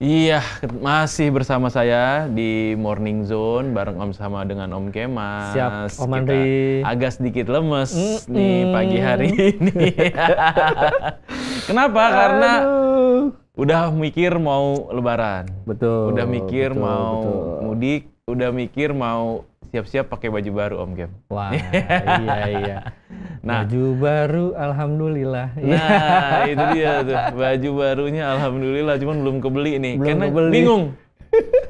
Iya, masih bersama saya di Morning Zone bareng Om sama dengan Om Siap, Kemas. Om Kita Andri. agak sedikit lemes nih pagi hari ini. Kenapa? Karena Aduh. udah mikir mau lebaran. Betul, Udah mikir betul, mau betul. mudik, udah mikir mau siap-siap pakai baju baru Om Kem. Wah, iya. Nah, Baju baru, alhamdulillah. nah, itu dia tuh. Baju barunya alhamdulillah, cuman belum kebeli nih. Belum Karena kebeli.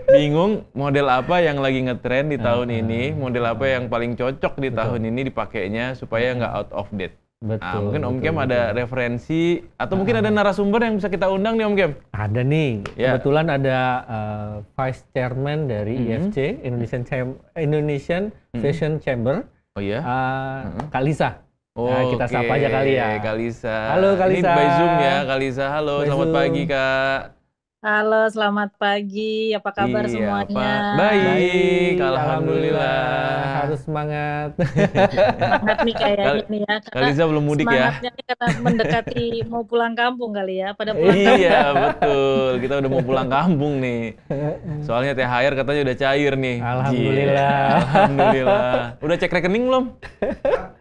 bingung model apa yang lagi ngetren di tahun ini, model apa yang paling cocok di tahun ini dipakainya supaya nggak out of date. Betul. Mungkin Om betul, Kem ada betul. referensi atau mungkin ada narasumber yang bisa kita undang nih Om Kem. Ada nih, Ya. kebetulan ada Vice Chairman dari IFC, Indonesian Fashion Chamber, Oh ya? Kak Lisa. Nah, kita Oke, sapa aja kali ya. Kak Lisa. Halo, Kak Ini Lisa. by Zoom ya, Kak Lisa. Halo, By selamat Zoom. pagi Kak. Halo, selamat pagi. Apa kabar Iya, semuanya? Baik, alhamdulillah. Harus semangat. Semangat nih kayaknya nih ya. Kak Lisa belum mudik ya? Semangatnya nih karena mendekati mau pulang kampung kali ya. Pada pulang kampung. Iya, betul. Kita udah mau pulang kampung nih. Soalnya THR katanya udah cair nih. Alhamdulillah. Iya, alhamdulillah. Udah cek rekening belum?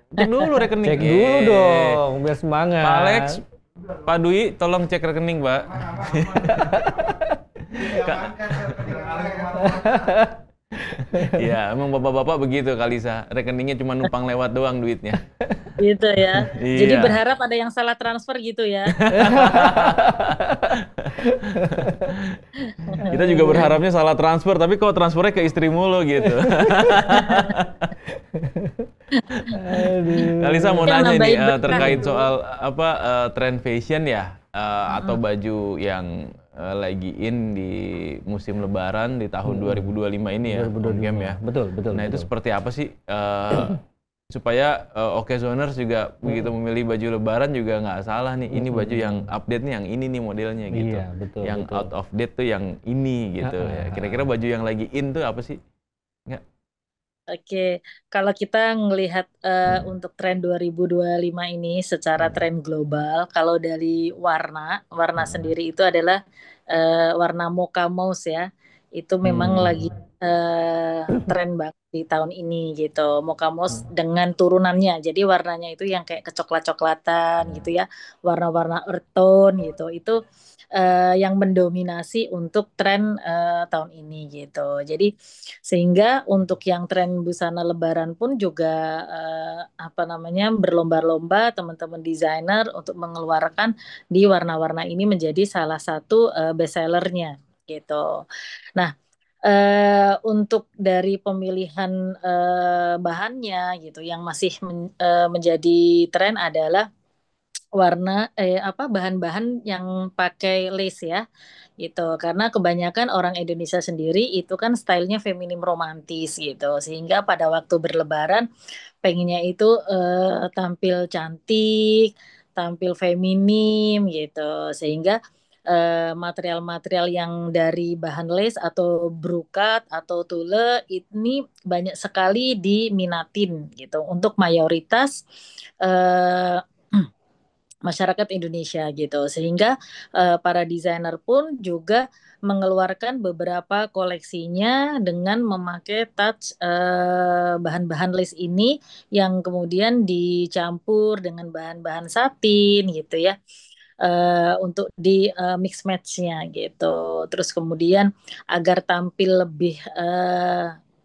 Cek dulu rekening. Cek dulu dong, biar semangat. Pak Alex, Pak Dwi, tolong cek rekening, Pak. Iya, emang bapak-bapak begitu kali rekeningnya cuma numpang lewat doang duitnya. Gitu ya. Iya. Jadi berharap ada yang salah transfer gitu ya. Kita juga berharapnya salah transfer, tapi kok transfernya ke istri mulu gitu. Kalisa mau Yang nanya nih nambahin berkah terkait itu. soal tren fashion ya atau baju yang lagi in di musim Lebaran di tahun 2025 ini ya, Om Kem ya. Betul. Nah itu seperti apa sih supaya occasioners juga begitu memilih baju Lebaran juga nggak salah nih, ini baju yang update nih yang ini nih modelnya gitu. Iya, betul, Yang betul. out of date tuh yang ini gitu ya. Kira-kira baju yang lagi in tuh apa sih? Oke, kalau kita ngelihat untuk tren 2025 ini secara tren global, kalau dari warna sendiri itu adalah warna mocha mouse ya. Itu memang lagi tren banget di tahun ini gitu. Mocha mouse dengan turunannya. Jadi warnanya itu yang kayak kecoklat-coklatan gitu ya. Warna-warna earth tone gitu. Itu yang mendominasi untuk tren tahun ini gitu. Jadi sehingga untuk yang tren busana Lebaran pun juga berlomba-lomba teman-teman desainer untuk mengeluarkan di warna-warna ini menjadi salah satu best sellernya gitu. Nah, untuk dari pemilihan bahannya gitu yang masih menjadi tren adalah bahan-bahan yang pakai lace ya gitu, karena kebanyakan orang Indonesia sendiri itu kan stylenya feminim romantis gitu, sehingga pada waktu berlebaran pengennya itu tampil cantik, tampil feminim gitu, sehingga material-material yang dari bahan lace atau brokat atau tulle ini banyak sekali diminatin gitu untuk mayoritas masyarakat Indonesia gitu, sehingga para desainer pun juga mengeluarkan beberapa koleksinya dengan memakai touch bahan-bahan lace ini yang kemudian dicampur dengan bahan-bahan satin gitu ya, untuk di mix match-nya gitu. Terus kemudian agar tampil lebih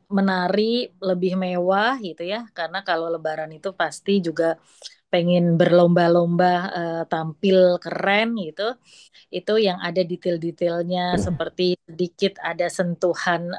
menari, lebih mewah gitu ya, karena kalau Lebaran itu pasti juga pengen berlomba-lomba tampil keren gitu, itu yang ada detail-detailnya seperti sedikit ada sentuhan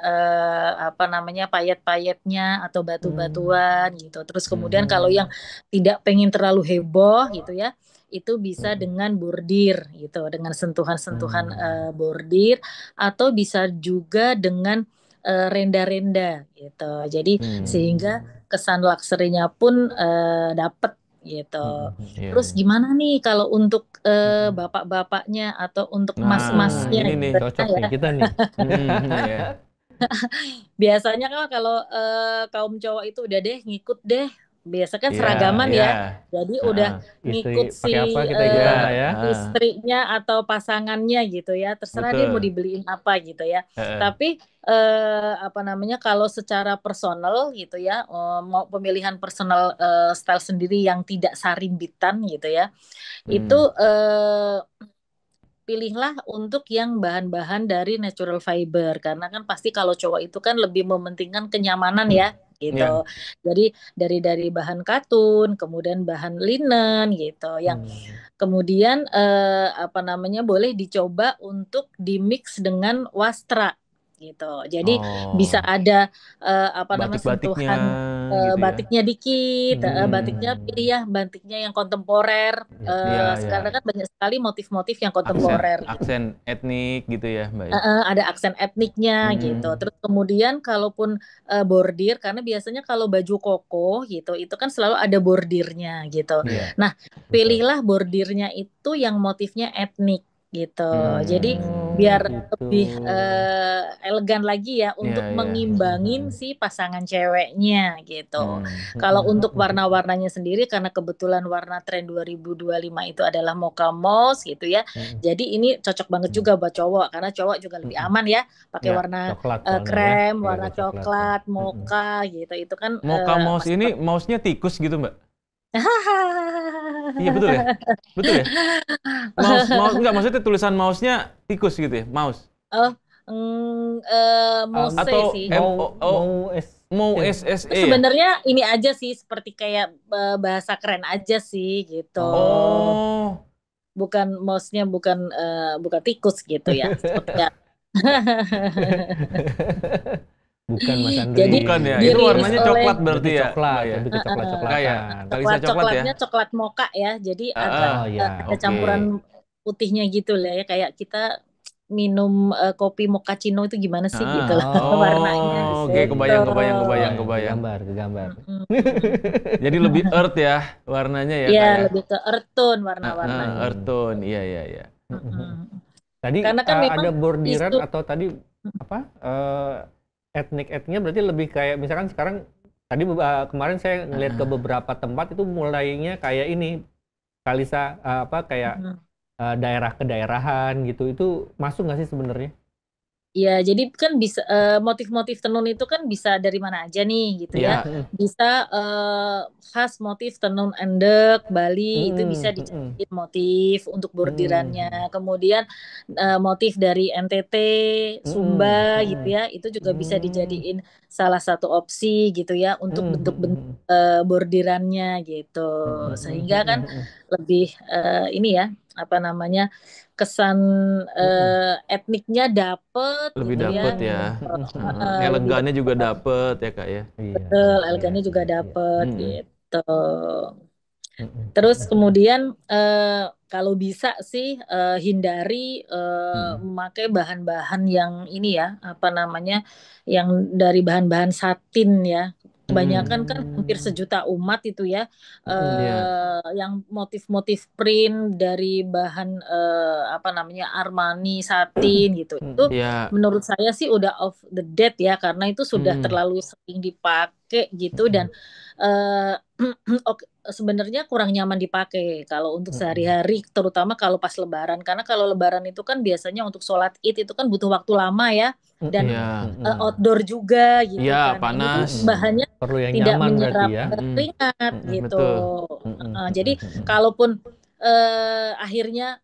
payet-payetnya atau batu-batuan gitu. Terus kemudian kalau yang tidak pengen terlalu heboh gitu ya, itu bisa dengan bordir gitu, dengan sentuhan-sentuhan bordir, atau bisa juga dengan renda-renda gitu. Jadi sehingga kesan luxury-nya pun dapat gitu. Iya. Terus gimana nih kalau untuk bapak-bapaknya atau untuk Nah, mas-masnya ini nih, gitu Cocok ya. nih kita nih. Biasanya kan kalau kaum cowok itu udah deh ngikut deh biasa kan Iya, seragaman iya. ya. Jadi udah ngikut Istri pakai apa kita Iya, ikutan lah ya. istrinya atau pasangannya gitu ya. Terserah dia mau betul. dibeliin apa gitu ya. Heeh. Tapi apa namanya kalau secara personal gitu ya, mau pemilihan personal style sendiri yang tidak sarimbitan gitu ya. Itu pilihlah untuk yang bahan-bahan dari natural fiber karena kan pasti kalau cowok itu kan lebih mementingkan kenyamanan ya gitu. Iya. Jadi dari bahan katun, kemudian bahan linen gitu. Yang kemudian apa namanya boleh dicoba untuk dimix dengan wastra gitu. Jadi bisa Oh, ada apa namanya batik-batiknya sentuhan gitu ya. batiknya dikit, batiknya pilih ya batiknya yang kontemporer. Iya, iya. Sekarang kan banyak sekali motif-motif yang Aksen kontemporer gitu. aksen etnik gitu ya, Mbak ya. Ada aksen etniknya gitu. Mm-mm. Terus kemudian kalaupun bordir, karena biasanya kalau baju koko gitu, itu kan selalu ada bordirnya gitu. Iya. Nah, pilihlah bordirnya itu yang motifnya etnik gitu. Jadi biar lebih Gitu. elegan lagi ya untuk Iya, iya. mengimbangin si pasangan ceweknya gitu. Hmm. Kalau untuk warna-warnanya sendiri karena kebetulan warna tren 2025 itu adalah mocha mouse gitu ya. Jadi ini cocok banget juga buat cowok karena cowok juga lebih aman ya pakai Ya, warna coklat soalnya ya. krem, Kalau warna ada coklat ya. coklat, mocha gitu. Itu kan Mocha mouse masih ini mouse-nya tikus gitu, Mbak? Iya betul ya? Betul ya? Mouse enggak maksudnya tulisan mouse-nya tikus gitu ya? Mouse. Oh, Mose Atau sih. Mau SSE ya? Sebenarnya ini aja sih seperti kayak bahasa keren aja sih gitu. Oh. Bukan mouse-nya bukan tikus gitu ya. Seperti Bukan Mas Andri. Jadi Bukan ya? dirilis Itu warnanya oleh- coklat berarti Lebih ya? coklat, Mbak ya? lebih ke coklat-coklatan. Kayak Kalisa coklat ya? coklatnya coklat mocha ya. Jadi ada Oh ya, ada oke. campuran putihnya gitu lah ya kayak kita minum kopi mochaccino itu gimana sih gitu lah warnanya. Oh, oke, Gitu. kebayang. Kegambar. Jadi lebih earth ya warnanya ya, Iya, kayak. lebih ke earth tone warna-warnanya. Earth tone, iya. Mm-mm. Tadi Karena kan memang ada bordiran isu- atau tadi apa? Etnik-etniknya berarti lebih kayak misalkan sekarang tadi kemarin saya ngeliat ke beberapa tempat itu mulainya kayak ini Kalisa kayak daerah kedaerahan gitu itu masuk nggak sih sebenarnya? Ya, jadi kan bisa motif-motif tenun itu kan bisa dari mana aja nih gitu ya. Bisa khas motif tenun endek Bali itu bisa dijadiin motif untuk bordirannya. Kemudian motif dari NTT, Sumba gitu ya, itu juga bisa dijadiin salah satu opsi gitu ya untuk bentuk-bentuk bordirannya gitu. Sehingga kan lebih ini ya, apa namanya? Kesan etniknya dapet Lebih gitu dapet ya. Elegannya juga dapet ya, Kak ya. betul, elegannya juga dapet gitu. Terus kemudian kalau bisa sih hindari memakai bahan-bahan yang ini ya, apa namanya, yang dari bahan-bahan satin ya. Kebanyakan kan hampir sejuta umat itu ya, yang motif-motif print dari bahan apa namanya Armani satin gitu. Itu menurut saya sih udah off the date ya, karena itu sudah terlalu sering dipakai gitu dan sebenarnya kurang nyaman dipakai kalau untuk sehari-hari, terutama kalau pas Lebaran. Karena kalau Lebaran itu kan biasanya untuk sholat Id itu kan butuh waktu lama ya, dan outdoor juga gitu Iya, kan. panas. Ini tuh bahannya Perlu yang tidak nyaman menyerap berarti ya. keringat gitu. Betul. Jadi kalaupun akhirnya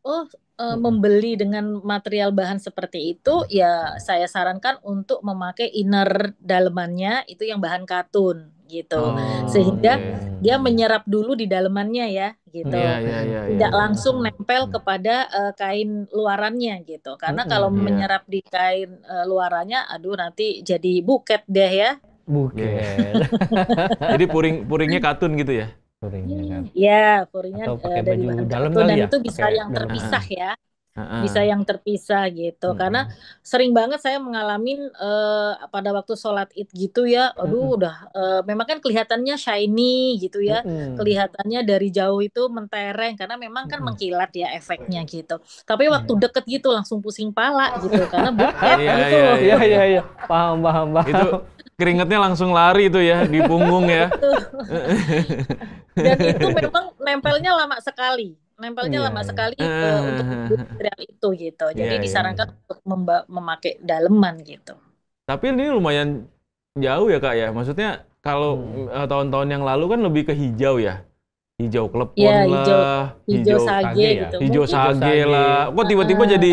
membeli dengan material bahan seperti itu, ya saya sarankan untuk memakai inner dalemannya itu yang bahan katun gitu, sehingga dia menyerap dulu di dalemannya ya gitu, tidak langsung nempel kepada kain luarannya gitu, karena kalau menyerap di kain luarannya, aduh nanti jadi buket deh ya. Buket. Jadi puringnya katun gitu ya? Puringnya kan. Ya, puringnya Atau pakai dari baju bahan dalam katun kali dan ya? itu bisa Pakai yang dalam. terpisah ya. Bisa yang terpisah gitu, karena sering banget saya mengalami pada waktu sholat Id gitu ya, aduh udah memang kan kelihatannya shiny gitu ya, kelihatannya dari jauh itu mentereng karena memang kan mengkilat ya efeknya gitu, tapi waktu deket gitu langsung pusing pala gitu karena buket gitu. Iya, paham. keringetnya langsung lari itu ya di punggung ya. Dan itu memang nempelnya lama sekali. Nempelnya Iya, lama iya. sekali untuk material itu gitu. Jadi Iya, iya. disarankan untuk memakai daleman gitu. Tapi ini lumayan jauh ya Kak ya. Maksudnya kalau tahun-tahun yang lalu kan lebih ke hijau ya. Hijau klepon Ya, lah, hijau sage sage ya? gitu. hijau Mungkin sage lah. Kok tiba-tiba jadi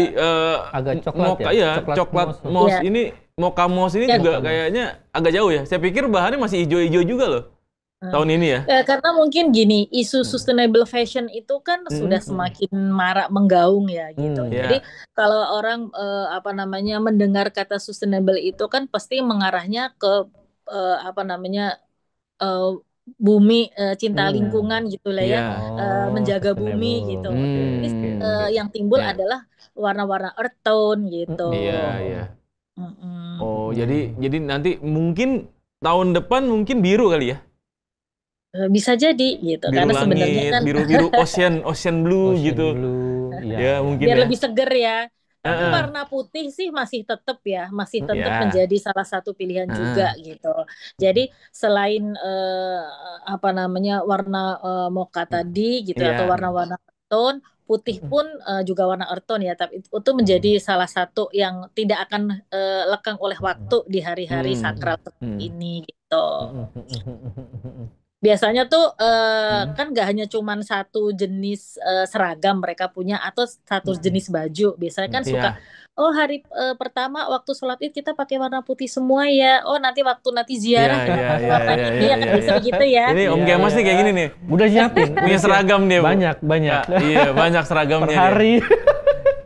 Agak coklat mocha, ya? iya, Coklat coklat moss. moss Iya. ini mocha moss ini Ya. juga kayaknya agak jauh ya. Saya pikir bahannya masih hijau-hijau juga loh. Tahun ini ya. Karena mungkin gini, isu sustainable fashion itu kan sudah semakin marak menggaung ya gitu. Iya. Jadi kalau orang mendengar kata sustainable itu kan pasti mengarahnya ke bumi, cinta lingkungan gitu lah ya, Iya. menjaga Sustainable. bumi gitu. Jadi Oke. yang timbul Ya. adalah warna-warna earth tone gitu. Iya, iya. Mm-mm. Oh, jadi nanti mungkin tahun depan mungkin biru kali ya. Bisa jadi gitu, Biru karena langit, sebenarnya kan biru ocean blue Ocean gitu. blue. Iya, Ya, mungkin biar ya. lebih seger ya. Tapi Heeh. warna putih sih masih tetap Ya. menjadi salah satu pilihan juga gitu. Jadi selain warna mocha tadi gitu Iya. atau warna-warna earth tone, putih pun juga warna earth tone ya. Tapi itu menjadi salah satu yang tidak akan lekang oleh waktu di hari-hari sakral seperti ini gitu. Biasanya tuh kan nggak hanya cuman satu jenis seragam mereka punya atau satu jenis baju. Biasanya kan suka, oh hari pertama waktu sholat Id kita pakai warna putih semua ya. Oh nanti ziarah warna ini ya kan bisa begitu ya. Ini Om Kemas nih kayak gini nih. Udah siapin. Punya seragam dia, Bu. Banyak. Iya, banyak seragamnya. Per hari.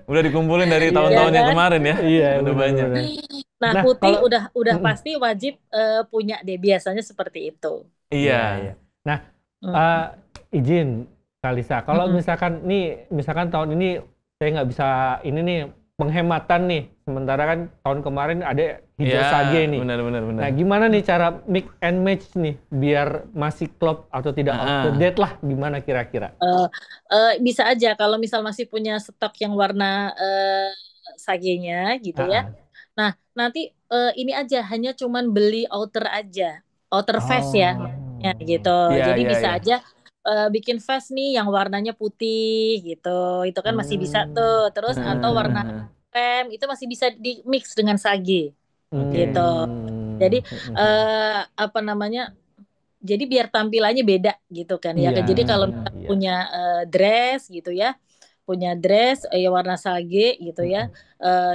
Udah dikumpulin dari tahun-tahun yang kemarin ya. Iya, udah banyak. Nah, putih udah pasti wajib punya deh, biasanya seperti itu. Iya. Nah, izin Kalisa, kalau misalkan tahun ini saya nggak bisa ini nih penghematan nih, sementara kan tahun kemarin ada hijau sage nih. Benar. Nah, gimana nih cara mix and match nih biar masih klop atau tidak out to date lah, gimana kira-kira? Bisa aja kalau misal masih punya stok yang warna sagenya gitu ya. Nah, nanti ini aja hanya cuman beli outer aja, outer vest ya gitu. Jadi bisa aja bikin vest nih yang warnanya putih gitu. Itu kan masih bisa tuh. Terus atau warna krem itu masih bisa di mix dengan sage. Gitu. Jadi jadi biar tampilannya beda gitu kan ya. Jadi kalau punya dress gitu ya, punya dress warna sage gitu ya,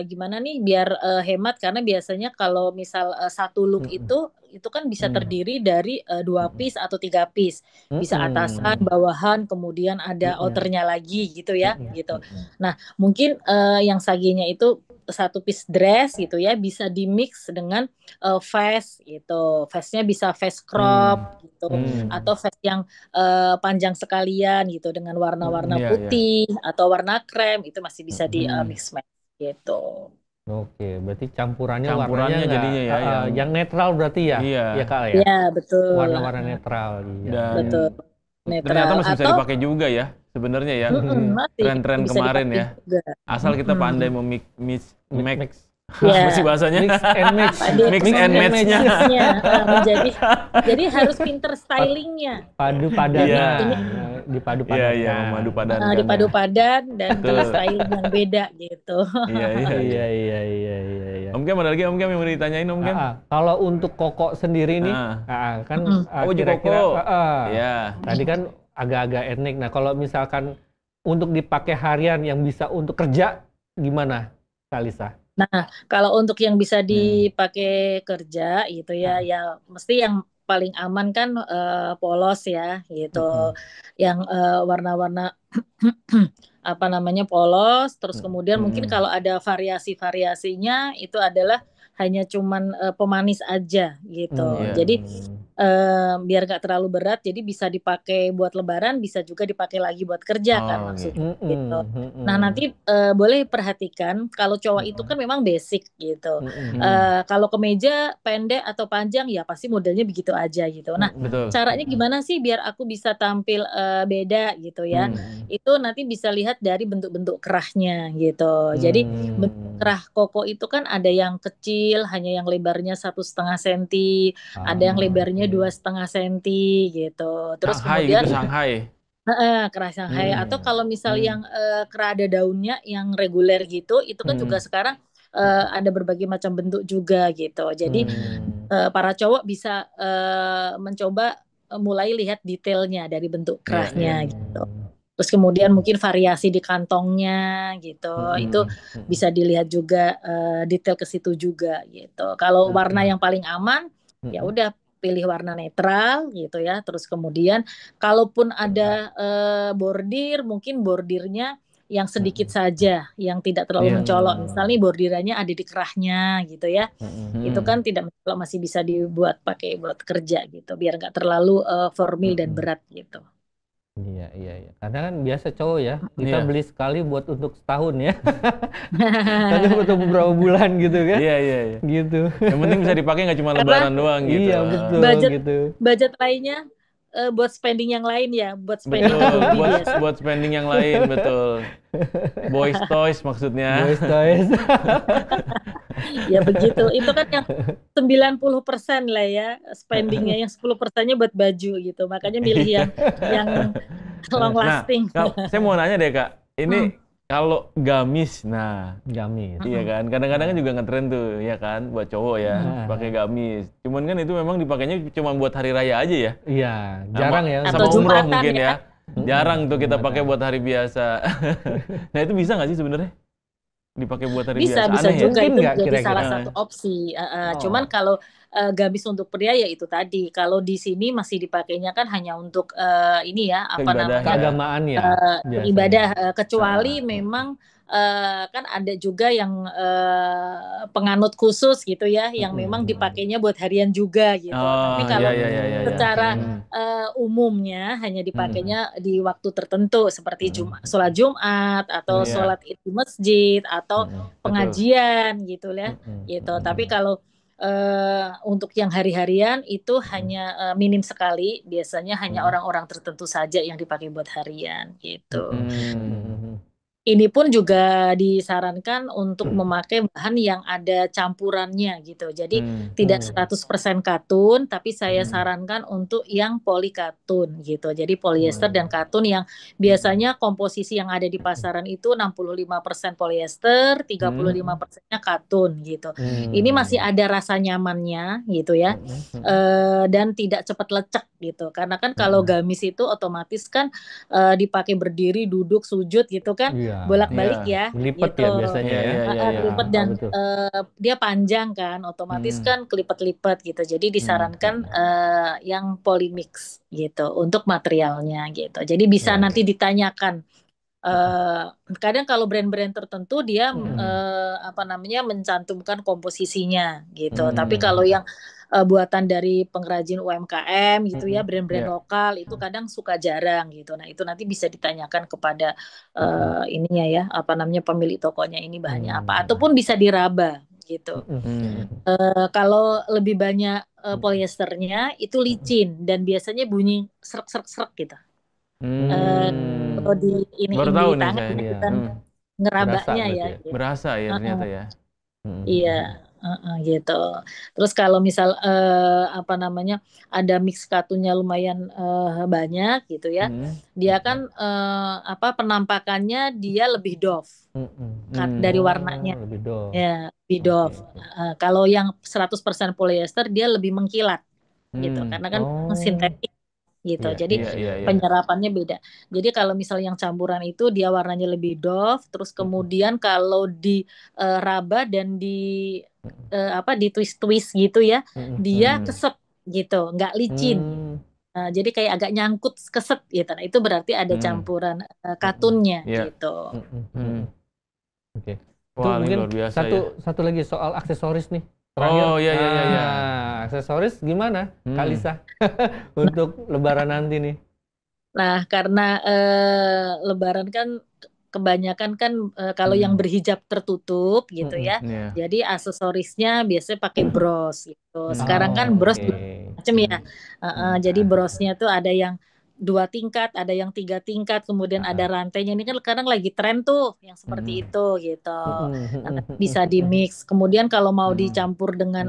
gimana nih biar hemat, karena biasanya kalau misal satu look itu kan bisa terdiri dari 2 piece atau 3 piece, bisa atasan, bawahan, kemudian ada outernya lagi gitu ya, gitu. Nah mungkin yang sagenya itu 1 piece dress gitu ya, bisa di mix dengan vest gitu, vestnya bisa vest crop gitu, atau vest yang panjang sekalian gitu dengan warna-warna putih atau warna krem, itu masih bisa di mix match gitu. Oke, berarti campurannya warnanya jadinya ya yang netral berarti ya? Iya. Kak ya? Iya, betul. Warna-warna netral. Dan betul. Netral. Ternyata masih bisa dipakai juga ya sebenarnya ya. Tren-tren kemarin ya. Juga. Asal kita pandai mix. Masih bahasanya mix and match-nya. Jadi harus pinter stylingnya. Padu-padan. Dipadu-padan. Iya, madu-padan. Dipadu-padan dan styling yang beda gitu. Iya. Om Kem, ada lagi Om Kem yang mau ditanyain Om Kem? Kalau untuk Koko sendiri nih, kan kira-kira tadi kan agak-agak etnik. Nah, kalau misalkan untuk dipakai harian yang bisa untuk kerja, gimana, Kalisa? Nah, kalau untuk yang bisa dipakai kerja gitu ya, ya mesti yang paling aman kan polos ya gitu, yang warna-warna polos, terus kemudian mungkin kalau ada variasi-variasinya itu adalah hanya cuman pemanis aja gitu. Jadi biar nggak terlalu berat, jadi bisa dipakai buat lebaran, bisa juga dipakai lagi buat kerja kan Oh, maksudnya gitu. gitu. Nah nanti boleh perhatikan kalau cowok itu kan memang basic gitu. Kalau kemeja pendek atau panjang ya pasti modelnya begitu aja gitu. Nah Betul. caranya gimana sih biar aku bisa tampil beda gitu ya? Itu nanti bisa lihat dari bentuk-bentuk kerahnya gitu. Jadi bentuk kerah koko itu kan ada yang kecil, hanya yang lebarnya 1,5 senti, ada yang lebarnya 2,5 senti gitu. Terus Shanghai gitu, kemudian Shanghai. kerah Shanghai atau kalau misal yang kerah ada daunnya yang reguler gitu, itu kan juga sekarang ada berbagai macam bentuk juga gitu. Jadi para cowok bisa mencoba mulai lihat detailnya dari bentuk Iya, iya. kerahnya gitu. Terus kemudian mungkin variasi di kantongnya gitu, itu bisa dilihat juga detail ke situ juga gitu. Kalau warna yang paling aman, ya udah pilih warna netral gitu ya. Terus kemudian kalaupun ada bordir, mungkin bordirnya yang sedikit saja, yang tidak terlalu mencolok. Misalnya bordirannya ada di kerahnya gitu ya. Itu kan tidak mencolok, masih bisa dibuat pakai buat kerja gitu, biar nggak terlalu formal dan berat gitu. Iya, iya, iya. Karena kan biasa cowok ya, kita Iya. beli sekali buat untuk setahun ya. Tapi untuk beberapa bulan gitu kan. Iya, iya, iya. Gitu. Yang penting bisa dipakai nggak cuma lebaran doang gitu. Iya, betul budget gitu. budget lainnya buat spending yang lain ya, buat spending ke Betul, hobi buat biasa. buat spending yang lain, betul. Boys toys maksudnya. Boys toys. Ya begitu. Itu kan yang 90% lah ya spendingnya, yang 10%-nya buat baju gitu. Makanya milih yang long lasting. Nah, saya mau nanya deh Kak, ini kalau gamis, nah Gamis. iya kan, kadang-kadang kan juga ngetren tuh, ya kan, buat cowok ya, pakai gamis. Cuman kan itu memang dipakainya cuma buat hari raya aja ya. Iya, jarang ya. Sama Atau umroh Jumatan mungkin ya. ya. Jarang tuh kita pakai buat hari biasa. Nah itu bisa nggak sih sebenarnya dipakai buat hari Bisa biasa? Aneh ya? juga, Mungkin itu nggak jadi kira-kira? salah satu opsi. Cuman kalau gamis untuk pria ya itu tadi. Kalau di sini masih dipakainya kan hanya untuk ini ya, apa Keibadahan. namanya, Keagamaan ya. biasanya. ibadah. Kecuali memang kan ada juga yang penganut khusus gitu ya, yang memang dipakainya buat harian juga gitu. Tapi Oh, kalau iya, iya, iya, iya. secara umumnya hanya dipakainya di waktu tertentu seperti sholat Jumat atau Iya. sholat Id di masjid atau pengajian gitu ya. Gitu. Tapi kalau untuk yang hari-harian itu hanya minim sekali, biasanya hanya orang-orang tertentu saja yang dipakai buat harian gitu. Ini pun juga disarankan untuk memakai bahan yang ada campurannya gitu. Jadi tidak 100% katun, tapi saya sarankan untuk yang polikatun gitu. Jadi polyester dan katun yang biasanya komposisi yang ada di pasaran itu 65% polyester, 35%-nya katun gitu. Ini masih ada rasa nyamannya gitu ya. Dan tidak cepat lecek gitu. Karena kan kalau gamis itu otomatis kan dipakai berdiri, duduk, sujud gitu kan. Bolak-balik ya, Lipat gitu. ya biasanya ya. Kelipet dan dia panjang kan, otomatis kan kelipet-lipet gitu. Jadi disarankan yang polymix gitu untuk materialnya gitu. Jadi bisa nanti ditanyakan. Kadang kalau brand-brand tertentu dia apa namanya mencantumkan komposisinya gitu. Tapi kalau yang buatan dari pengrajin UMKM gitu ya, brand-brand lokal itu kadang suka jarang gitu. Nah itu nanti bisa ditanyakan kepada ininya ya, apa namanya pemilik tokonya ini bahannya apa, ataupun bisa diraba gitu. Kalau lebih banyak polyesternya itu licin dan biasanya bunyi serak-serak gitu. Kalau di ini Baru tahu nih tangan saya. gitu kan ngerabanya ya. Gitu. Berasa ya ternyata ya. Iya, gitu. Terus kalau misal apa namanya ada mix katunnya lumayan banyak gitu ya, dia kan apa penampakannya dia lebih doff dari warnanya. Lebih doff. Ya, lebih doff. Kalau yang 100% polyester dia lebih mengkilat gitu, karena kan sintetik gitu. Jadi penyerapannya beda. Jadi kalau misal yang campuran itu dia warnanya lebih doff, terus kemudian kalau di raba dan di apa di twist-twist gitu ya, dia keset gitu, nggak licin. Jadi kayak agak nyangkut keset gitu. Nah, itu berarti ada campuran katunnya gitu. Oke. Wah, Itu mungkin luar biasa satu lagi soal aksesoris nih. Oh iya iya iya. Nah, aksesoris gimana, Kalisa? Untuk Lebaran nanti nih. Nah, karena Lebaran kan kebanyakan kan kalau yang berhijab tertutup gitu ya. Iya. Jadi aksesorisnya biasanya pakai bros gitu. Sekarang kan Oh, bros oke. macam ya. Jadi brosnya tuh ada yang 2 tingkat, ada yang 3 tingkat, kemudian ada rantainya. Ini kan sekarang lagi tren tuh yang seperti itu gitu. Nah, bisa di mix. Kemudian kalau mau dicampur dengan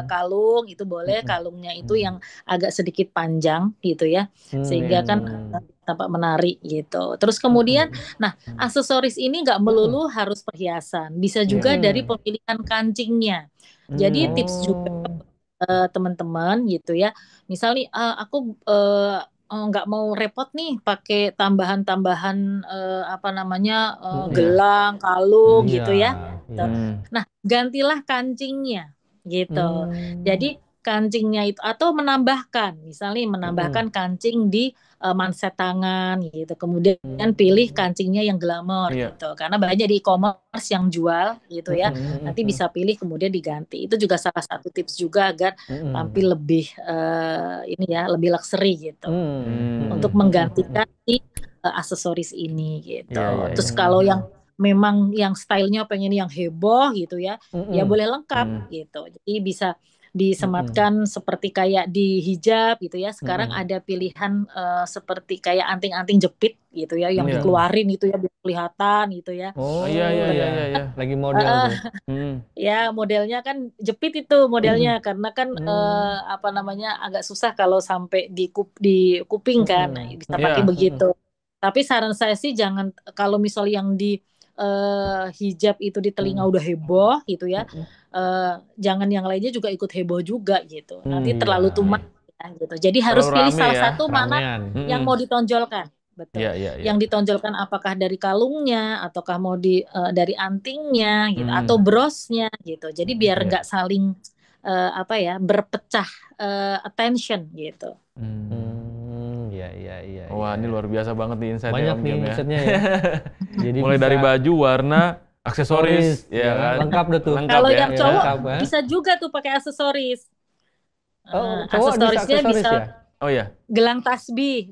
kalung itu boleh. Kalungnya itu yang agak sedikit panjang gitu ya, sehingga kan tampak menarik gitu. Terus kemudian, nah aksesoris ini nggak melulu harus perhiasan, bisa juga dari pemilihan kancingnya. Jadi tips juga teman-teman gitu ya. Misal nih aku nggak mau repot nih pakai tambahan-tambahan apa namanya gelang, kalung gitu ya. Nah, gantilah kancingnya gitu. Jadi kancingnya itu atau menambahkan, misalnya menambahkan kancing di manset tangan gitu. Kemudian pilih kancingnya yang glamor gitu. Karena banyak di e-commerce yang jual gitu ya. Nanti bisa pilih kemudian diganti. Itu juga salah satu tips juga agar tampil lebih ini ya, lebih luxury gitu. Untuk menggantikan si aksesoris ini gitu. Terus kalau yang memang yang stylenya pengen yang heboh gitu ya, ya boleh lengkap gitu. Jadi bisa disematkan seperti kayak di hijab gitu ya. Sekarang ada pilihan seperti kayak anting-anting jepit gitu ya, yang dikeluarin itu ya biar kelihatan gitu ya. Oh iya iya iya iya. Lagi model tuh. Ya modelnya kan jepit itu modelnya karena kan apa namanya agak susah kalau sampai di kuping kan. Nah, bisa pakai begitu. Tapi saran saya sih jangan, kalau misal yang di hijab itu di telinga udah heboh gitu ya, jangan yang lainnya juga ikut heboh juga gitu. Nanti terlalu tumak ya, gitu. Jadi harus pilih salah satu mana yang mau ditonjolkan. Betul. Yang ditonjolkan apakah dari kalungnya, ataukah mau dari antingnya, gitu, atau brosnya, gitu. Jadi biar nggak saling apa ya berpecah attention, gitu. Iya. Wah, ini luar biasa banget nih insight-nya. Banyak nih insight-nya ya. Jadi mulai dari baju, warna, aksesoris, ya kan? Lengkap deh tuh. Kalau yang cowok bisa juga tuh pakai aksesoris. Aksesorisnya bisa. Oh ya. Gelang tasbih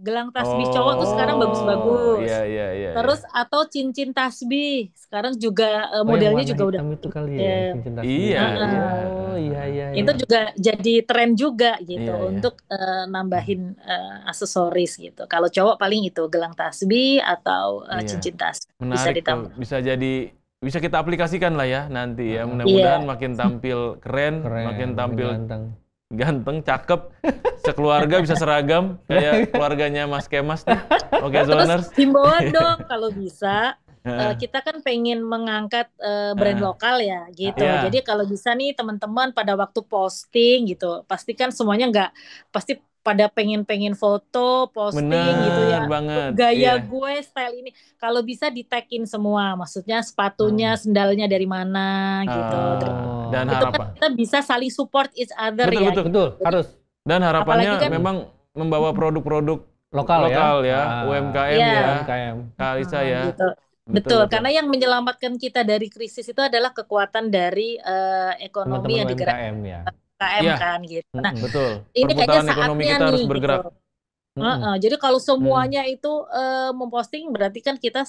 cowok tuh sekarang bagus-bagus. Iya. Terus atau cincin tasbih. Sekarang juga modelnya juga udah itu kali ya, cincin tasbih. Iya. Itu juga jadi tren juga gitu untuk nambahin aksesoris gitu. Kalau cowok paling itu gelang tasbih atau cincin tasbih. Menarik, bisa ditambah. Bisa kita aplikasikan lah ya nanti ya. Mudah-mudahan makin tampil keren, makin tampil ganteng, cakep, sekeluarga bisa seragam kayak keluarganya Mas Kemas nih. Oke, Zoners. Terus himbauan dong kalau bisa. Kita kan pengen mengangkat brand lokal ya gitu. Jadi kalau bisa nih teman-teman pada waktu posting gitu, pastikan semuanya pasti pada pengen foto, posting gitu ya. Banget. Gaya gue, style ini. Kalau bisa di-tag-in semua, maksudnya sepatunya, sendalnya dari mana gitu. Dan itu harapan kan kita bisa saling support each other Betul, harus. Dan harapannya kan, memang membawa produk-produk lokal ya, UMKM ya. Kalisa ya. Gitu. Betul, karena yang menyelamatkan kita dari krisis itu adalah kekuatan dari ekonomi yang digerakkan UMKM kan gitu. Nah, betul. Ini kayaknya ekonomi saatnya kita harus nih bergerak. Gitu. Jadi kalau semuanya itu memposting berarti kan kita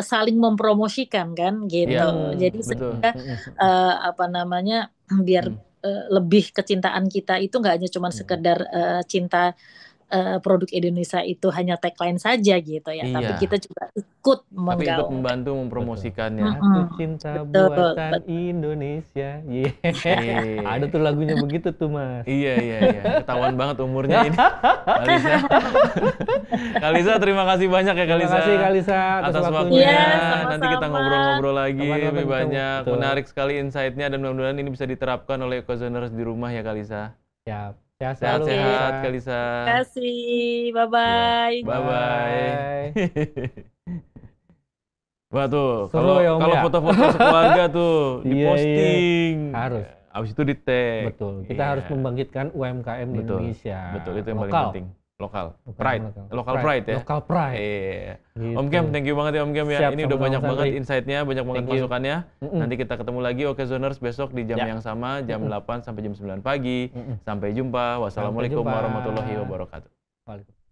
saling mempromosikan kan gitu. Jadi sehingga apa namanya biar lebih kecintaan kita itu nggak hanya cuma sekedar cinta produk Indonesia itu hanya tagline saja gitu ya, tapi kita juga ikut menggaung. Ikut membantu mempromosikannya. Aku cinta buatan Indonesia. Ada tuh lagunya begitu tuh, Mas. Iya. Ketahuan banget umurnya ini. Kalisa, terima kasih banyak ya Kalisa. Terima kasih Kalisa atas waktunya. Nanti kita ngobrol-ngobrol lagi lebih banyak. Menarik sekali insight-nya dan mudah-mudahan ini bisa diterapkan oleh Ekozoners di rumah ya Kalisa. Siap. Sehat-sehat Kalisa. Terima kasih. Bye-bye. Bye-bye. Wah tuh, Seru ya, kalau foto-foto sekeluarga tuh diposting. Harus. Abis itu di-tag. Betul. Kita harus membangkitkan UMKM di Indonesia. Betul, itu yang paling penting. lokal. Bukan Pride. Local pride ya. Local pride. Iya. Gitu. Om Kem, thank you banget ya Om Kem ya. Siap, Ini udah sama-sama, banyak banget Sandri. insight-nya, banyak banget Thank you. masukannya. Nanti kita ketemu lagi Oke Zoners besok di jam Ya. yang sama, jam 8 sampai jam 9 pagi. Mm-mm. Sampai jumpa. Wassalamualaikum jumpa. warahmatullahi wabarakatuh. Waalaikumsalam.